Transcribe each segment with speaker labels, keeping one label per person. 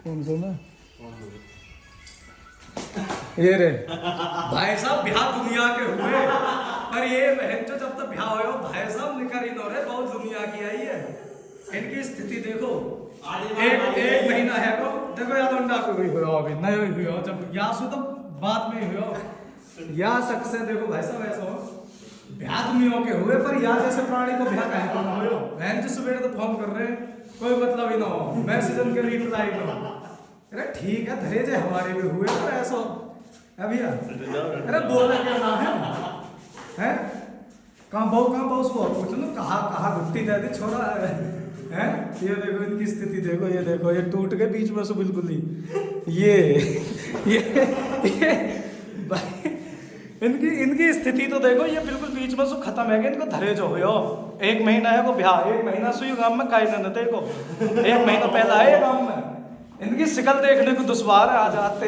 Speaker 1: कौन सा ना ये रे भाई साहब ब्याह दुनिया के हुए पर ये बहन जो जब तक ब्याह हो भाई साहब निकल नो रे बहुत दुनिया की आई है। इनकी स्थिति देखो एक महीना है वो देखो यार अंडा को हुई हो अभी नहीं हुई हो जब या सु तो बाद में हुई हो या शख्स से देखो भाई साहब ऐसा हो ब्याह दुनिया के हुए पर या जैसे प्राणी को ब्याह काहे को ना हो बहन जी सुबह तो फोन कर रहे कोई मतलब ही ना हो मैसेज उनके रिप्लाई ना अरे ठीक है धरे जे हमारे भी हुए पर ऐसा अभी अरे बोला क्या नाम है कहाँ बहु उसको पूछ लो कहाँ घुट्टी दे दी छोरा है ये देखो इनकी स्थिति देखो ये टूट गए बीच में से बिल्कुल ही ये भाई इनकी स्थिति तो देखो ये बिल्कुल बीच में से खत्म है इनको धरे जो हो एक महीना है को ब्याह एक महीना से गांव में काई न देखो एक महीना पहला है गांव में इनकी शिकल देखने को दुश्वार है आज आते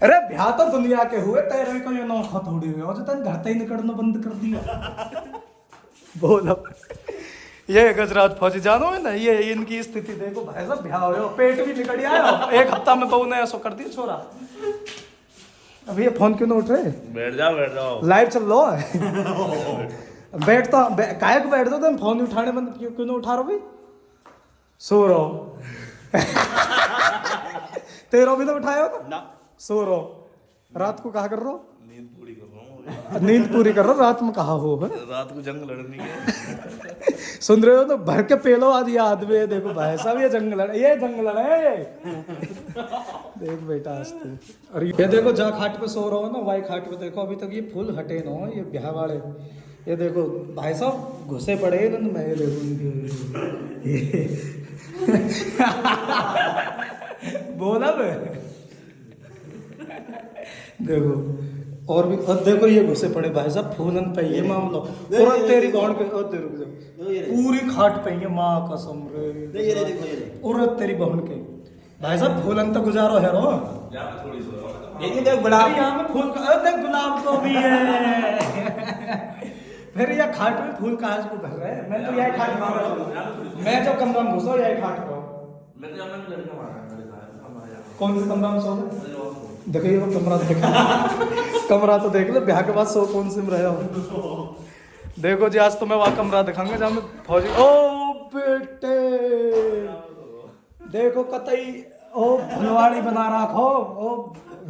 Speaker 1: अरे ब्याह तो दुनिया के हुए तेरे को ये नौखा थोड़ी हुई और तन घर ही निकलना बंद कर दिया बोल ये गजराज फौजी जानो है ना ये इनकी स्थिति देखो भाई साहब ब्याह हो पेट भी निकल आया एक हफ्ता में बहू ने ऐसा कर दिया छोरा अभी ये फोन क्यों ना उठ रहे
Speaker 2: बैठ जाओ
Speaker 1: लाइव चल लो बैठता काहे को बैठ दो तुम फोन उठाने बंद क्यों ना उठा रहे भाई सो रहो तेरा भी तो उठाया हो ना सो रहो रात को कहा कर रहे हो नींद पूरी कर रहे हो रात में कहा हो
Speaker 2: रात को जंग लड़नी है
Speaker 1: सुन रहे हो तो भर के पेलो आज ये आदमी देखो भाई साहब ये जंग लड़े ये देख बेटा आस्ते और ये देखो जहाँ खाट पे सो रहा हो ना वाई खाट पे देखो अभी तक ये फूल हटे ना ये ब्याह वाले ये देखो भाई साहब घुसे पड़े ना मैं ये देखो बोला मैं देखो और भी देखो ये घुसे पड़े भाई साहब फूलन पे ये मामलो और तेरी गौड़ के और तेरे पूरी खाट पे ये माँ कसम रे और तेरी बहन के भाई साहब फूलन तो गुजारो है रो
Speaker 2: लेकिन देख बड़ा
Speaker 1: यहाँ में फूल का देख गुलाब को भी है फिर यह खाट में फूल कहाँ को भर रहे हैं मैं तो यही खाट मार रहा हूँ मैं जो कमरा में घुसा यही खाट रहा हूँ
Speaker 2: मैं तो अपना लड़का मारा
Speaker 1: कौन से कमरा में सो देखो ये वो कमरा देखो कमरा तो देख लो ब्याह के बाद सो कौन से में रहा हूँ देखो जी आज तो मैं वहाँ कमरा दिखाऊंगा जहाँ में फौजी ओ बेटे देखो कतई ओ फुलवाड़ी बना रखो ओ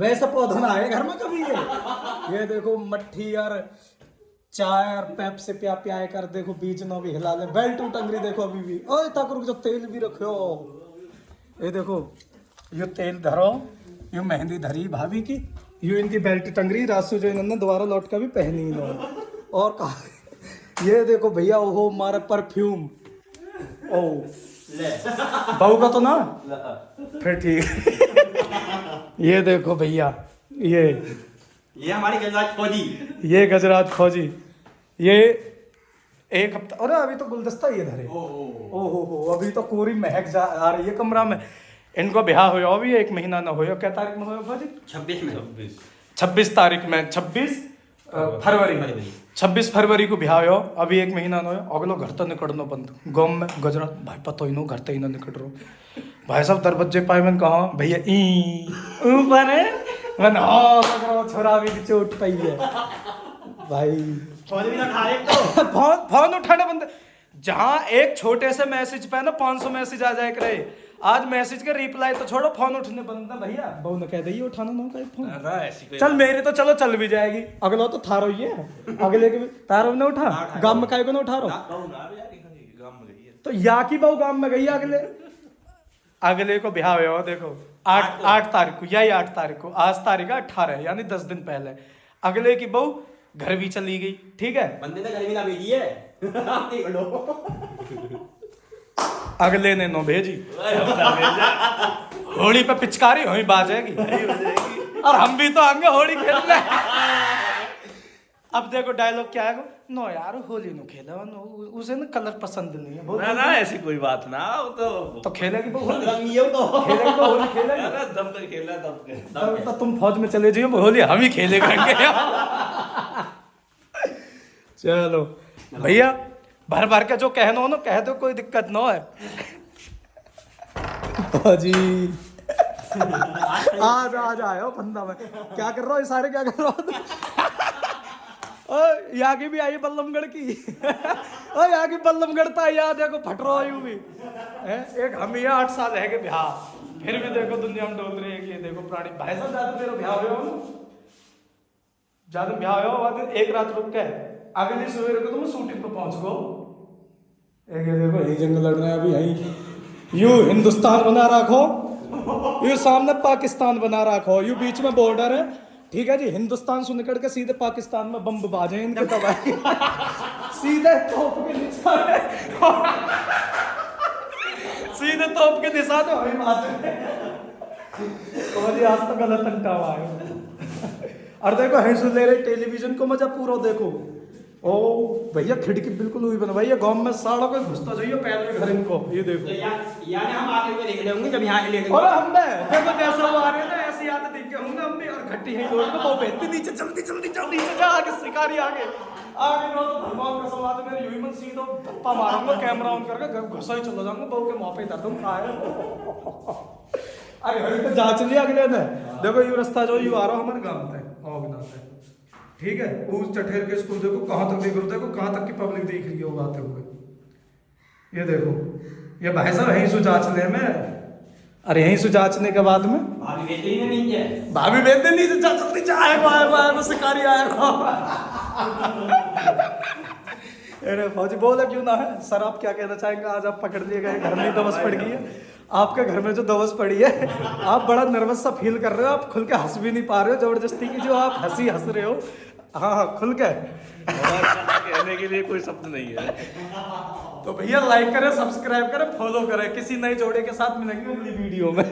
Speaker 1: वैसे पौधा ना है घर में कभी ये देखो मट्ठी यार चाय और पैप से प्याए कर देखो बीच में भी हिला ले बेल्ट टंगरी देखो अभी भी ओ तक रुक जो तेल भी रखो ये देखो ये तेल धरो ये मेहंदी धरी भाभी की ये इनकी बेल्ट टंगरी रासू जो इन्होंने दोबारा लौट कर भी पहनी इन्होंने और कहा ये देखो भैया ओहो मारे परफ्यूम ओ बहू का तो ना फिर ठीक ये देखो भैया ये
Speaker 2: हमारी गजराज फौजी
Speaker 1: ये गजराज फौजी ये एक हफ्ता अरे अभी तो गुलदस्ता ये धरे ओ अभी तो पूरी महक जा आ रही है कमरा में इनको ब्याह हुआ अभी एक महीना ना हुआ क्या तारीख में हुआ फौजी 26 तारीख में 26 फरवरी 26 फरवरी को ब्याह हुआ अभी एक महीना ना हुआ अगलो घर तो निकलना बंद गाँव में गजरात भाई पता ही नो घर तो ही ना निकल रहा भाई साहब दरबज्जे पाए मैंने कहा भैया ऊपर है मैंने छोरा भी चोट पाई है भाई फोन उठाने बंद जहाँ एक छोटे से मैसेज पे ना 500 मैसेज आ जाए करे आज मैसेज के रिप्लाई तो छोड़ो फोन उठने बंद ना भैया बहू ने कह दी उठाना ना का फोन चल मेरे तो चलो चल भी जाएगी अगला तो थारो ही है अगले के भी तारो ने उठा गांव में काय को ना उठा रहा तो या की बहू गांव में गई अगले को ब्याह हुआ देखो 8 तारीख को यही 8 तारीख को आज तारीख 18 यानी 10 दिन पहले अगले की बहू घर भी चली गई ठीक है
Speaker 2: बंदे ने घर भी ना भेजी है
Speaker 1: अगले ने नो भेजी होली पे पिचकारी होई बाजेगी और हम भी तो आएंगे होली खेलने अब देखो डायलॉग क्या है नो यार होली नो खेला नो उसे ना कलर पसंद नहीं है
Speaker 2: ना ऐसी कोई बात ना वो
Speaker 1: तो खेलेगी वो होली
Speaker 2: खेलेगी
Speaker 1: तो होली खेलेगी
Speaker 2: दम तक खेलना दम
Speaker 1: तो तुम फौज में चले जाइए होली हम ही खेलेंगे चलो भैया भर भर के जो कहना हो ना कह दो, कोई दिक्कत ना है। जी आज आयो बंदा में क्या कर रहा हो, सारे क्या कर रहा हो? यहाँ की भी आई बल्लमगढ़ की। यहाँ की बल्लमगढ़ था, यहाँ देखो फट रहा यूं भी एक हम ये 8 साल है कि ब्याह, फिर भी देखो दुनिया में डोल रही है कि देखो प्राणी भाई साहब ज्यादा मेरा ब्याह हो, ज्यादा ब्याह हो एक रात रुक के अगली सवेरे को तुम शूटिंग पे पहुंच गो। एक ये देखो यही जंग लड़ रहे हैं अभी, यही यू हिंदुस्तान बना रखो, यू सामने पाकिस्तान बना रखो, यू बीच में बॉर्डर है, ठीक है जी। हिंदुस्तान से निकल के सीधे पाकिस्तान में बम बाजे इनके तबाही सीधे तोप के निशाने, सीधे तोप के निशाने वही बाजे। आज तो गलत अंटा हुआ है। और देखो हिंसू ले रहे टेलीविजन को मजा पूरा देखो। ओ भैया खिड़की बिल्कुल हुई बनवाई है, गांव में साड़ों को घुसता जाइए पैर में घर इनको, ये देखो।
Speaker 2: तो यानी हम आगे में देख लेंगे जब यहाँ के लिए।
Speaker 1: और हमने देखो जैसे वो आ रहे हैं ना ऐसे आते देख के होंगे हम भी, और घट्टी है लोग तो बहुत बेहतर नीचे जल्दी जल्दी जल्दी से जा आगे शिकारी आगे आगे नो तो भगवान का सवाल मेरे यूं ही मन सीधो धप्पा मारूंगा, कैमरा ऑन करके घुसा ही चला जाऊंगा, बहू के मुंह पे दर्द खाए। अरे हरी तो जांच लिया अगले ने, देखो यू रास्ता जो यू आ रहा हमारे गांव तक औगनाथ है, ठीक है। उस चठेर के स्कूल देखो कहाँ तक देख रहे, देखो कहाँ तक की पब्लिक देख रही है आते हुए, ये देखो। ये भाई साहब यहीं से जांचने में, अरे यहीं से जांचने के बाद में
Speaker 2: भाभी बेटे ही नहीं है,
Speaker 1: भाभी बेटे नहीं से जल्दी आएगा शिकारी आएगा। अरे फौजी बोला क्यों ना है सर, आप क्या कहना चाहेंगे? आज आप पकड़ लिए गए, घर में दवस पड़ गई है आपके, घर में जो दवस पड़ी है, आप बड़ा नर्वस सा फील कर रहे हो, आप खुल के हंस भी नहीं पा रहे हो, जबरदस्ती की जो आप हंस रहे हो। हाँ खुल के
Speaker 2: कहने के लिए कोई शब्द नहीं है।
Speaker 1: तो भैया लाइक करें, सब्सक्राइब करें, फॉलो करें, किसी नए जोड़े के साथ मिलेंगे अगली वीडियो में।